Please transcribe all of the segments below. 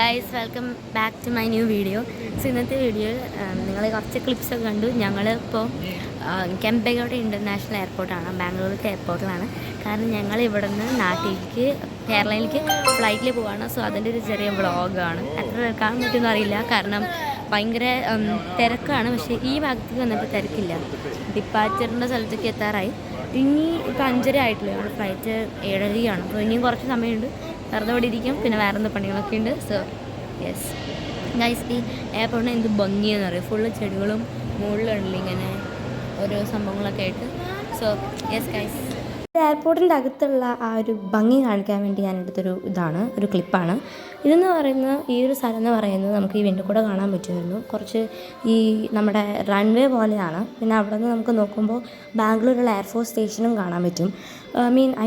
Guys welcome back to my new video. So ഇന്നത്തെ വീഡിയോയിൽ നിങ്ങൾ കുറച്ച് ക്ലിപ്സൊക്കെ കണ്ടു. ഞങ്ങളിപ്പോൾ കെമ്പേഗൗഡ ഇൻ്റർനാഷണൽ എയർപോർട്ടാണ്, ബാംഗ്ലൂരിലത്തെ എയർപോർട്ടിലാണ്. കാരണം ഞങ്ങൾ ഇവിടെ നിന്ന് നാട്ടിലേക്ക് കേരളയിലേക്ക് ഫ്ലൈറ്റിൽ പോവാണ്. സോ അതിൻ്റെ ഒരു ചെറിയ വ്ളോഗാണ്. എത്ര എടുക്കാൻ പറ്റുമെന്ന് അറിയില്ല, കാരണം ഭയങ്കര തിരക്കാണ്. പക്ഷേ ഈ ഭാഗത്തേക്ക് വന്നിട്ട് തിരക്കില്ല. ഡിപ്പാച്ചറിൻ്റെ സ്ഥലത്തേക്ക് എത്താറായി. ഇനി ഇപ്പോൾ 5:30 ആയിട്ടില്ല, ഞങ്ങളുടെ ഫ്ലൈറ്റ് 7:30 അപ്പോൾ ഇനിയും കുറച്ച് സമയമുണ്ട്. വെറുതെ ഇവിടെ ഇരിക്കും, പിന്നെ വേറെ എന്ത് പണികളൊക്കെ ഉണ്ട്. സോ യെസ് ഗൈസ്, ഈ എയർപോർട്ടിന് എന്ത് ഭംഗിയെന്ന് പറയും. ഫുള്ള് ചെടികളും മുകളിലുണ്ടല്ലോ ഇങ്ങനെ ഓരോ സംഭവങ്ങളൊക്കെ ആയിട്ട്. സോ യെസ് ഗൈസ്, എയർപോർട്ടിൻ്റെ അകത്തുള്ള ആ ഒരു ഭംഗി കാണിക്കാൻ വേണ്ടി ഞാൻ എടുത്തൊരു ഒരു ക്ലിപ്പാണ്. ഇതെന്ന് പറയുന്നത്, ഈ ഒരു സ്ഥലം എന്ന് പറയുന്നത് നമുക്ക് ഈ വിൻഡോ കൂടെ കാണാൻ പറ്റുമായിരുന്നു. കുറച്ച് ഈ നമ്മുടെ റൺവേ പോലെയാണ്. പിന്നെ അവിടെ നിന്ന് നമുക്ക് നോക്കുമ്പോൾ ബാംഗ്ലൂരുള്ള എയർഫോഴ്സ് സ്റ്റേഷനും കാണാൻ പറ്റും.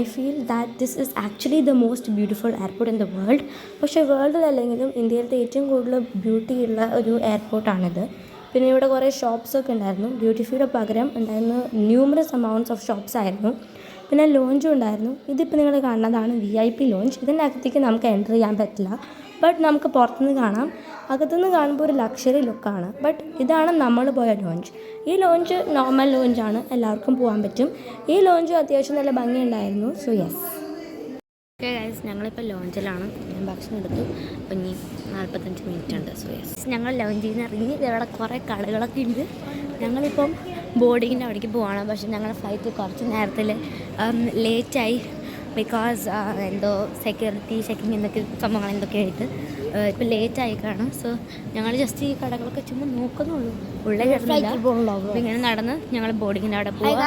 I feel that this is actually the most beautiful airport in the world. പക്ഷേ വേൾഡിലല്ലെങ്കിലും ഇന്ത്യയിലത്തെ ഏറ്റവും കൂടുതൽ ബ്യൂട്ടിയുള്ള ഒരു എയർപോർട്ടാണിത്. പിന്നെ ഇവിടെ കുറേ ഷോപ്സൊക്കെ ഉണ്ടായിരുന്നു. ഡ്യൂട്ടി ഫ്രീയുടെ പകരം ഉണ്ടായിരുന്ന ന്യൂമറസ് അമൗണ്ട്സ് ഓഫ് ഷോപ്സ് ആയിരുന്നു. പിന്നെ ലോഞ്ചും ഉണ്ടായിരുന്നു. ഇതിപ്പോൾ നിങ്ങൾ കാണുന്നതാണ് VIP ലോഞ്ച്. ഇതിൻ്റെ അകത്തേക്ക് നമുക്ക് എൻ്റർ ചെയ്യാൻ പറ്റില്ല, ബട്ട് നമുക്ക് പുറത്തുനിന്ന് കാണാം. അകത്തുനിന്ന് കാണുമ്പോൾ ഒരു ലക്ഷറി ലുക്കാണ്. ബട്ട് ഇതാണ് നമ്മൾ പോയ ലോഞ്ച്. ഈ ലോഞ്ച് നോർമൽ ലോഞ്ചാണ്, എല്ലാവർക്കും പോകാൻ പറ്റും. ഈ ലോഞ്ചും അത്യാവശ്യം നല്ല ഭംഗിയുണ്ടായിരുന്നു. സോ യെസ് ഓക്കെ ഗൈസ്, ഞങ്ങളിപ്പോൾ ലോഞ്ചിലാണ്. ഞാൻ ഭക്ഷണം എടുത്തു. അപ്പോൾ ഇനി 45 മിനിറ്റ് ഉണ്ട്. സോ യെസ്, ഞങ്ങൾ ലോഞ്ചിൽ നിന്ന് ഇറങ്ങി. ഇവിടെ കുറേ കടകളൊക്കെ ഉണ്ട്. ഞങ്ങളിപ്പം ബോർഡിങ്ങിൻ്റെ അവിടേക്ക് പോവാണ്. പക്ഷേ ഞങ്ങളുടെ ഫ്ലൈറ്റ് കുറച്ച് നേരത്തിൽ ലേറ്റായി. ബിക്കോസ് എന്തോ സെക്യൂരിറ്റി ചെക്കിങ് എന്തൊക്കെ സംഭവങ്ങൾ എന്തൊക്കെ ആയിട്ട് ഇപ്പോൾ ലേറ്റ് ആയിക്കാണ്. സോ ഞങ്ങൾ ജസ്റ്റ് ഈ കടകളൊക്കെ ചുമ്മാ നോക്കുന്നുള്ളൂ, ഉള്ളിൽ കയറുന്നില്ല. അപ്പോൾ ഇങ്ങനെ നടന്ന് ഞങ്ങൾ ബോർഡിങ്ങിൻ്റെ അവിടെ പോകാം.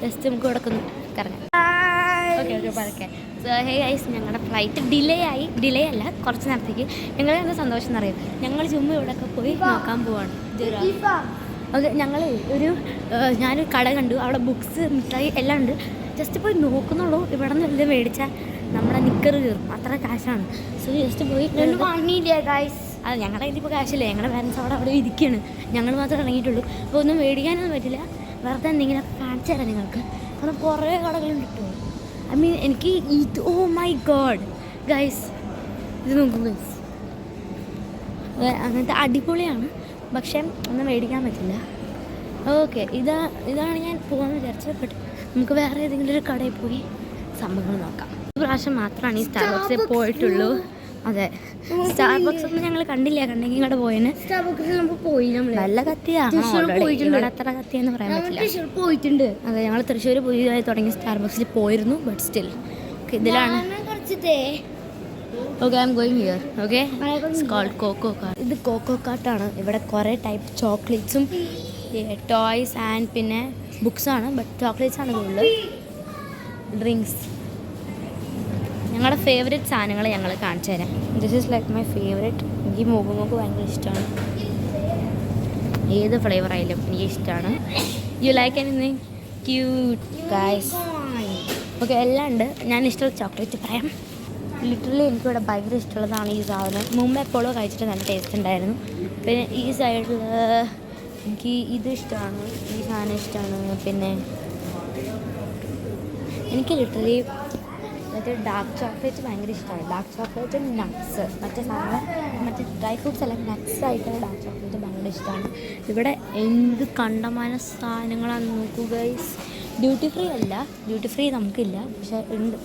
ജസ്റ്റ് നമുക്ക് ഇവിടെ കറങ്ങാം. ഓക്കെ പതുക്കെ. സോ ഹേ ഗൈസ്, ഞങ്ങളുടെ ഫ്ലൈറ്റ് ഡിലേ അല്ല, കുറച്ച് നേരത്തേക്ക്. ഞങ്ങൾ എന്താ സന്തോഷം എന്നറിയാം, ഞങ്ങൾ ചുമ്മാ ഇവിടെയൊക്കെ പോയി നോക്കാൻ പോവാണ്. ഓക്കെ, ഞാനൊരു കട കണ്ടു. അവിടെ ബുക്സ്, മിഠായി എല്ലാം ഉണ്ട്. ജസ്റ്റ് പോയി നോക്കുന്നുള്ളൂ. ഇവിടെ നിന്ന് എല്ലാം മേടിച്ചാൽ നമ്മുടെ നിക്കറ് കയറും, അത്ര കാശാണ്. സോ ജസ്റ്റ് പോയി ഗൈസ്. അത് ഞങ്ങളുടെ കയ്യിൽ ഇപ്പോൾ കാശില്ല. ഞങ്ങളുടെ പാരൻസ് അവിടെ ഇരിക്കുകയാണ്, ഞങ്ങൾ മാത്രമേ ഇറങ്ങിയിട്ടുള്ളൂ. അപ്പോൾ ഒന്നും മേടിക്കാനൊന്നും പറ്റില്ല. വെറുതെ എന്തെങ്കിലും കാണിച്ചു തരാം നിങ്ങൾക്ക്. കാരണം കുറേ കടകളുണ്ട് കേട്ടോ. എനിക്ക് ഇത് മൈ ഗോഡ് ഗൈസ്, ഇത് നോക്കൂ ഗൈസ്, അങ്ങനത്തെ അടിപൊളിയാണ്. പക്ഷേ ഒന്നും മേടിക്കാൻ പറ്റില്ല. ഓക്കെ, ഇതാണ് ഞാൻ പോകാമെന്ന് വിചാരിച്ചത്. ബട്ട് നമുക്ക് വേറെ ഏതെങ്കിലും ഒരു കടയിൽ പോയി സംഭവങ്ങൾ നോക്കാം. ഒരു പ്രാവശ്യം മാത്രമാണ് ഈ സ്റ്റാർബക്സിൽ പോയിട്ടുള്ളൂ. അതെ, സ്റ്റാർബക്സ് ഒന്നും ഞങ്ങൾ കണ്ടില്ല. കണ്ടെങ്കിൽ ഇവിടെ പോയേനെ. സ്റ്റാർബക്സിൽ നമുക്ക് പോയി. നല്ല കത്തിയാണ് ഓൾറെഡി. ഇവിടെ അത്ര കത്തിയെന്ന് പറയാൻ പറ്റില്ല. പോയിട്ടുണ്ട്. അതെ, ഞങ്ങൾ തൃശ്ശൂർ പുതിയതായി തുടങ്ങി സ്റ്റാർബക്സിൽ പോയിരുന്നു. ബട്ട് സ്റ്റിൽ ഇതിലാണ്. Okay, I'm going here. Okay, it's cold coco cart. ഇത് കോക്കോ കാർട്ടാണ്. ഇവിടെ കുറേ ടൈപ്പ് ചോക്ലേറ്റ്സും ടോയ്സ് ആൻഡ് പിന്നെ ബുക്സാണ്. ബട്ട് ചോക്ലേറ്റ്സ് ആണ് കൂടുതൽ. ഡ്രിങ്ക്സ്, ഞങ്ങളുടെ ഫേവറേറ്റ് സാധനങ്ങൾ ഞങ്ങൾ കാണിച്ചു തരാം. This is like my favourite. എനിക്ക് മുഖമുഖ ഭയങ്കര ഇഷ്ടമാണ്. ഏത് ഫ്ലേവർ ആയാലും എനിക്ക് ഇഷ്ടമാണ്. You like anything cute guys? Okay, എല്ലാം ഉണ്ട്. ഞാൻ ഇഷ്ടമുള്ള ചോക്ലേറ്റ് പറയാം. ലിറ്ററലി എനിക്കിവിടെ ഭയങ്കര ഇഷ്ടമുള്ളതാണ് ഈ സാധനം. മുമ്പ് എപ്പോഴും കഴിച്ചിട്ട് നല്ല ടേസ്റ്റ് ഉണ്ടായിരുന്നു. പിന്നെ ഈ സൈഡിൽ എനിക്ക് ഇത് ഇഷ്ടമാണ്, ഈ സാധനം ഇഷ്ടമാണ്. പിന്നെ എനിക്ക് ലിറ്ററലി മറ്റേ ഡാർക്ക് ചോക്ലേറ്റ് ഭയങ്കര ഇഷ്ടമാണ്. ഡാർക്ക് ചോക്ലേറ്റ്, നട്ട്സ്, മറ്റേ ഡ്രൈ ഫ്രൂട്ട്സ് എല്ലാം നട്ട്സ് ആയിട്ടുള്ള ഡാർക്ക് ചോക്ലേറ്റ് ഭയങ്കര ഇഷ്ടമാണ്. ഇവിടെ എന്ത് കണ്ടമാന സാധനങ്ങളാണെന്ന് നോക്കൂ ഗൈസ്. ഡ്യൂട്ടി ഫ്രീ അല്ല, ഡ്യൂട്ടി ഫ്രീ നമുക്കില്ല, പക്ഷേ ഉണ്ട്.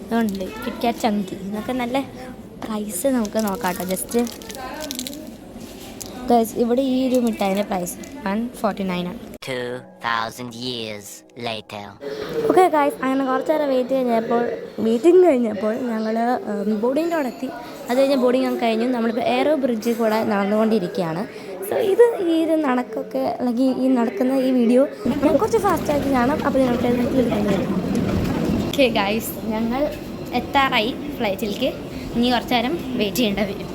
അതുകൊണ്ടില്ലേ കിറ്റ്കാറ്റ് ചങ്കി എന്നൊക്കെ നല്ല പ്രൈസ് നമുക്ക് നോക്കാം കേട്ടോ. ജസ്റ്റ് ഗൈസ്, ഇവിടെ ഈ ഒരു മിഠായിൻ്റെ പ്രൈസ് 149 ആണ്. 2000 years later. ഓക്കെ ഗൈസ്, അങ്ങനെ കുറച്ച് നേരം വെയിറ്റിംഗ് കഴിഞ്ഞപ്പോൾ ഞങ്ങൾ ബോർഡിങ്ങിൻ്റെ അവിടെ എത്തി. അത് കഴിഞ്ഞ് ബോർഡിങ് ഞങ്ങൾ കഴിഞ്ഞു. നമ്മളിപ്പോൾ എയറോ ബ്രിഡ്ജിൽ കൂടെ നടന്നുകൊണ്ടിരിക്കുകയാണ്. സോ ഇത് നടക്കൊക്കെ അല്ലെങ്കിൽ ഈ നടക്കുന്ന ഈ വീഡിയോ ഞാൻ കുറച്ച് ഫാസ്റ്റാക്കി കാണാം. അപ്പോൾ ഞങ്ങൾക്ക് ഓക്കെ ഗൈസ്, ഞങ്ങൾ എത്താറായി ഫ്ലൈറ്റിലേക്ക്. ഇനി കുറച്ച് നേരം വെയിറ്റ് ചെയ്യേണ്ടി വരും.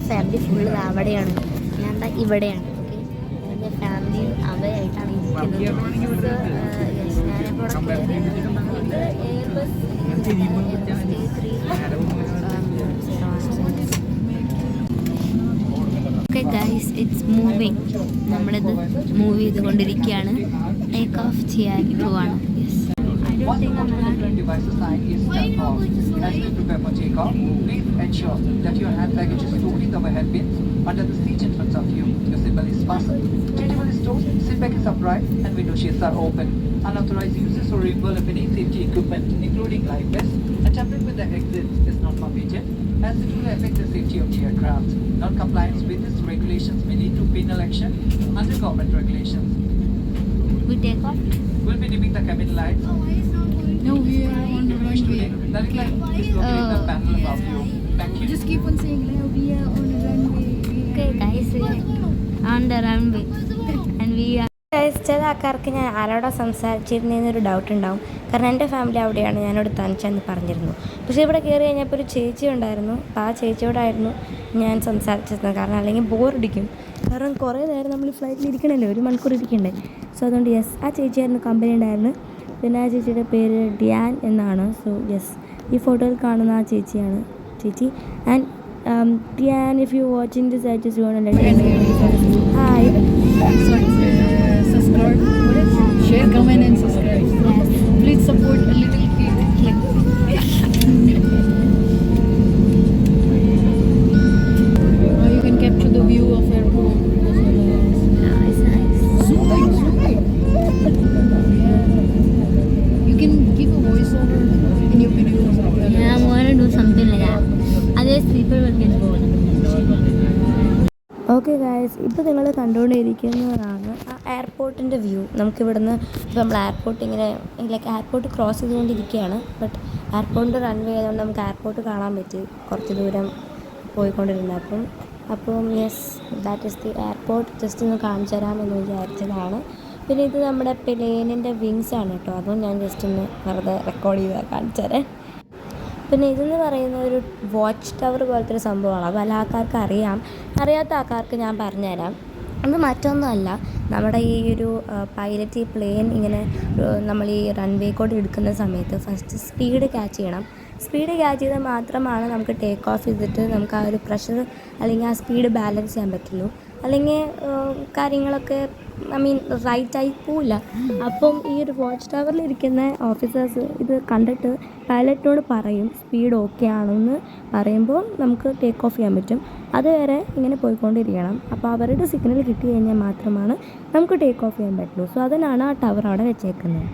ഫാമിലി ഫുള്ള് അവിടെയാണ്, ഞാൻ ഇവിടെയാണ്. ഓക്കെ, എൻ്റെ ഫാമിലി അവിടെയായിട്ടാണ് ഇരിക്കുന്നത്. ഞാനിപ്പോൾ Airbus A3 guys it's moving. നമ്മളിത് മൂവ് ചെയ്തുകൊണ്ടിരിക്കുകയാണ്. ടേക്ക് ഓഫ് ചെയ്യാൻ പോവാണ്. Once the motion devices sign is turned off, as we prepare for takeoff, please ensure that your hand baggage is stored in the overhead bin under the seat in front of you. Your seatbelt is fastened. Changeable is stored, seat back is upright, and window shades are open. Unauthorized uses or removal of any safety equipment, including life vests, and tampering with the exits is not permitted, as it will affect the safety of the aircraft. Non-compliance with these regulations may lead to penal action under government regulations. We take off. We'll be dimming the cabin lights. No, we are on the runway. The red light is located in the panel above you. Thank you. Just keep on saying, we are on the runway. Okay, guys, we are on the runway and we are. Guys, ചില ആൾക്കാർക്ക് ഞാൻ ആരോടാ സംസാരിച്ചിരുന്നതെന്നൊരു doubt ഉണ്ടാവും. കാരണം എൻ്റെ family അവിടെയാണ്, ഞാനോട് തനിച്ചെന്ന് പറഞ്ഞിരുന്നു. പക്ഷേ ഇവിടെ കയറി കഴിഞ്ഞപ്പോൾ ഒരു ചേച്ചി ഉണ്ടായിരുന്നു. അപ്പോൾ ആ ചേച്ചിയോടായിരുന്നു ഞാൻ സംസാരിച്ചിരുന്നത്. കാരണം അല്ലെങ്കിൽ ബോറടിക്കും. കാരണം കുറേ നേരം നമ്മൾ ഫ്ലൈറ്റിൽ ഇരിക്കണമല്ലോ, 1 മണിക്കൂർ ഇരിക്കണ്ടേ. സോ അതുകൊണ്ട് യെസ്, ആ ചേച്ചിയായിരുന്നു കമ്പനി ഉണ്ടായിരുന്നു. പിന്നെ ആ ചേച്ചിയുടെ പേര് ഡിയാൻ എന്നാണ്. സോ യെസ്, ഈ ഫോട്ടോയിൽ കാണുന്ന ആ ചേച്ചിയാണ് ചേച്ചി. ആൻഡ് ഡിയാൻ, if you watching this I just want to let you know. Hi. Subscribe, share, comment and subscribe. Please support a little kid. Now you can capture the view of airport as well as It's nice. zooming. You can give a voiceover in your videos. Yeah, I want to do something like that. Otherwise people will get bored. Okay guys, ഇപ്പോൾ നിങ്ങൾ കണ്ടുകൊണ്ടിരിക്കുന്നതാണ് ആ എയർപോർട്ടിൻ്റെ view. നമുക്കിവിടുന്ന് ഇപ്പോൾ നമ്മൾ airport ഇങ്ങനെ like airport cross ചെയ്തുകൊണ്ടിരിക്കുകയാണ്. But എയർപോർട്ടിൻ്റെ runway ആയതുകൊണ്ട് നമുക്ക് എയർപോർട്ട് കാണാൻ പറ്റി കുറച്ച് ദൂരം പോയിക്കൊണ്ടിരുന്നത്. അപ്പം yes, that is the airport. Just ഒന്ന് കാണിച്ചു തരാമെന്ന് വിചാരിച്ചതാണ്. പിന്നെ ഇത് നമ്മുടെ പ്ലെയിനിൻ്റെ വിങ്സ് ആണ് കേട്ടോ. അതും ഞാൻ ജസ്റ്റ് ഒന്ന് വെറുതെ റെക്കോർഡ് ചെയ്താൽ കാണിച്ചു തരാം. പിന്നെ ഇതെന്ന് പറയുന്ന ഒരു വാച്ച് ടവർ പോലത്തെ ഒരു സംഭവമാണ്. പല ആൾക്കാർക്ക് അറിയാം, അറിയാത്ത ആൾക്കാർക്ക് ഞാൻ പറഞ്ഞുതരാം. അത് മറ്റൊന്നുമല്ല, നമ്മുടെ ഈ ഒരു പൈലറ്റ് ഈ പ്ലെയിൻ ഇങ്ങനെ നമ്മൾ ഈ റൺവേക്കോട്ട് എടുക്കുന്ന സമയത്ത് ഫസ്റ്റ് സ്പീഡ് ക്യാച്ച് ചെയ്യണം. സ്പീഡ് ക്യാച്ച് ചെയ്താൽ മാത്രമാണ് നമുക്ക് ടേക്ക് ഓഫ് ചെയ്തിട്ട് നമുക്ക് ആ ഒരു പ്രഷർ അല്ലെങ്കിൽ ആ സ്പീഡ് ബാലൻസ് ചെയ്യാൻ പറ്റുള്ളൂ. അല്ലെങ്കിൽ കാര്യങ്ങളൊക്കെ റൈറ്റായി പോവില്ല. അപ്പം ഈ ഒരു വാച്ച് ടവറിലിരിക്കുന്ന ഓഫീസേഴ്സ് ഇത് കണ്ടിട്ട് പൈലറ്റിനോട് പറയും സ്പീഡ് ഓക്കെ ആണെന്ന് പറയുമ്പോൾ നമുക്ക് ടേക്ക് ഓഫ് ചെയ്യാൻ പറ്റും. അതുവരെ ഇങ്ങനെ പോയിക്കൊണ്ടിരിക്കണം. അപ്പോൾ അവരുടെ സിഗ്നൽ കിട്ടി കഴിഞ്ഞാൽ മാത്രമാണ് നമുക്ക് ടേക്ക് ഓഫ് ചെയ്യാൻ പറ്റുള്ളൂ. സോ അതിനാണ് ആ ടവർ അവിടെ വെച്ചേക്കുന്നത്.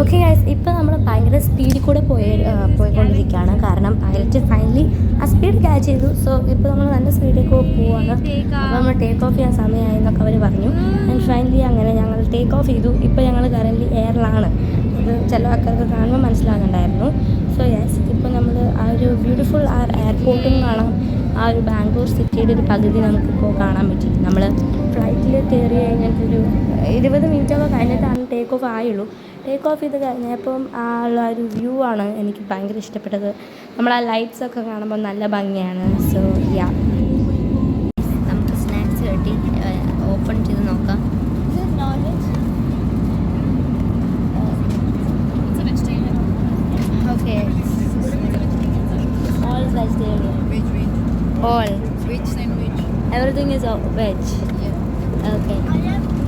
ഓക്കെ ഗൈസ്, ഇപ്പോൾ നമ്മൾ ഭയങ്കര സ്പീഡിൽ കൂടെ പോയിക്കൊണ്ടിരിക്കുകയാണ്. കാരണം പൈലറ്റ് ഫൈനലി ആ സ്പീഡ് ക്യാച്ച് ചെയ്തു. സോ ഇപ്പോൾ നമ്മൾ നല്ല സ്പീഡിലേക്ക് പോവുകയാണ്. അപ്പോൾ നമ്മൾ ടേക്ക് ഓഫ് ചെയ്യാൻ സമയമായി എന്നൊക്കെ അവർ പറഞ്ഞു. ആൻഡ് ഫൈനലി അങ്ങനെ ഞങ്ങൾ ടേക്ക് ഓഫ് ചെയ്തു. ഇപ്പോൾ ഞങ്ങൾ കറൻറ്റ്ലി എയറിലാണ്. അത് ചില ആൾക്കാർക്ക് കാണുമ്പോൾ മനസ്സിലാകുന്നുണ്ടായിരുന്നു. സോ യെസ്, ഇപ്പോൾ നമ്മൾ ആ ഒരു ബ്യൂട്ടിഫുൾ ആ എയർപോർട്ടും കാണാം. ആ ഒരു ബാംഗ്ലൂർ സിറ്റിയുടെ ഒരു പകുതി നമുക്കിപ്പോൾ കാണാൻ പറ്റി. നമ്മൾ ഫ്ലൈറ്റിൽ കയറി കഴിഞ്ഞിട്ടൊരു 20 മിനിറ്റൊക്കെ കഴിഞ്ഞിട്ടാണ് ടേക്ക് ഓഫ് ആയുള്ളൂ. ടേക്ക് ഓഫ് ചെയ്ത് കഴിഞ്ഞപ്പം ആ ഉള്ള ഒരു വ്യൂ ആണ് എനിക്ക് ഭയങ്കര ഇഷ്ടപ്പെട്ടത്. നമ്മൾ ആ ലൈറ്റ്സൊക്കെ കാണുമ്പോൾ നല്ല ഭംഗിയാണ്. സോ യാ, നമുക്ക് സ്നാക്സ് കിട്ടി. ഓപ്പൺ ചെയ്ത് നോക്കാം. Okay, all vegetarian. All. Veg sandwich. Everything is veg. Yeah. Okay.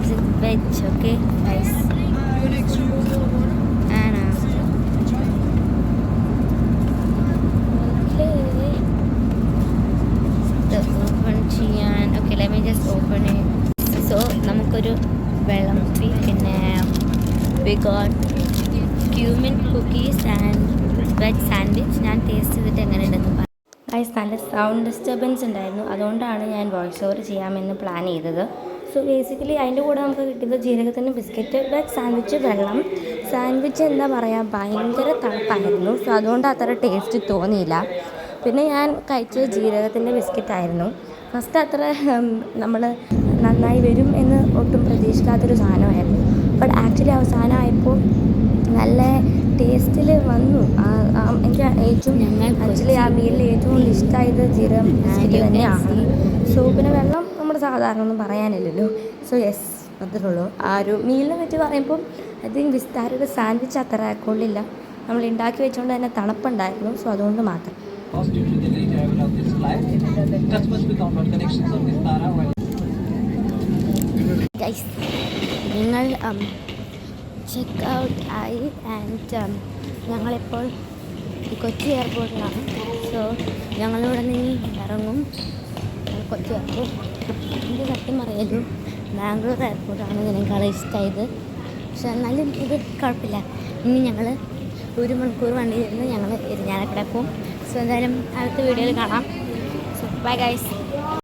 Is it veg? Okay. Nice. You want extra water? And okay. The open ചെയ്യാൻ. Okay, let me just open it. So നമുക്കൊരു വെള്ളം കുപ്പി, പിന്നെ we got cumin cookies and veg sandwich. ഞാൻ taste ചെയ്തിട്ട് എങ്ങനെയുണ്ടെന്ന് പറയാം. Guys, നല്ല സൗണ്ട് ഡിസ്റ്റർബൻസ് ഉണ്ടായിരുന്നു. അതുകൊണ്ടാണ് ഞാൻ വോയിസ് ഓവർ ചെയ്യാമെന്ന് പ്ലാൻ ചെയ്തത്. സോ ബേസിക്കലി അതിൻ്റെ കൂടെ നമുക്ക് കിട്ടിയത് ജീരകത്തിൻ്റെ ബിസ്ക്കറ്റ്, വെജ് സാൻഡ്വിച്ച്, വെള്ളം. സാൻഡ്വിച്ച് എന്താ പറയുക, ഭയങ്കര തണുപ്പായിരുന്നു. സോ അതുകൊണ്ട് അത്ര ടേസ്റ്റ് തോന്നിയില്ല. പിന്നെ ഞാൻ കഴിച്ചത് ജീരകത്തിൻ്റെ ബിസ്ക്കറ്റായിരുന്നു. ഫസ്റ്റ് അത്ര നമ്മൾ നന്നായി വരും എന്ന് ഒട്ടും പ്രതീക്ഷിക്കാത്തൊരു സാധനമായിരുന്നു. ബട്ട് ആക്ച്വലി അവസാനമായപ്പോൾ നല്ല ടേസ്റ്റിൽ വന്നു. എനിക്ക് ഏറ്റവും ആക്ച്വലി ആ മീലിൽ ഏറ്റവും കൂടുതൽ ഇഷ്ടമായത് ജീരകം ബിസ്ക്കറ്റ് തന്നെയാണ്. സോ പിന്നെ വെള്ളം നമ്മുടെ സാധാരണ ഒന്നും പറയാനില്ലല്ലോ. സോ യെസ്, അത്രേ ഉള്ളൂ. ആ ഒരു മീലിനെ പറ്റി പറയുമ്പം ഐ തിങ്ക് വിസ്താരയുടെ സാൻഡ്വിച്ച് അത്ര കൊള്ളില്ല. നമ്മൾ ഉണ്ടാക്കി വെച്ചുകൊണ്ട് തന്നെ തണുപ്പുണ്ടായിരുന്നു. സോ അതുകൊണ്ട് മാത്രം. Due to the late arrival of this flight, Customers will count on connections of Vistara while guys നിങ്ങൾ ചെക്ക് ഔട്ട് ആയി ആൻഡ് ഞങ്ങളിപ്പോൾ കൊച്ചി എയർപോർട്ടിലാണ്. സോ ഞങ്ങളിവിടെ നിന്ന് ഇറങ്ങും. കൊച്ചി എയർപോർട്ട് എനിക്ക് സത്യം പറയാലോ ബാംഗ്ലൂർ എയർപോർട്ടാണ് ഇതിനേക്കാളും ഇഷ്ടമായത്. പക്ഷെ എന്നാലും ഇത് കുഴപ്പമില്ല. ഇനി ഞങ്ങൾ 1 മണിക്കൂർ വണ്ടിയിൽ നിന്ന് ഞങ്ങൾ ഇരിഞ്ഞാലക്കുട പോകും. സോ എന്തായാലും അടുത്ത വീഡിയോയിൽ കാണാം. So bye guys.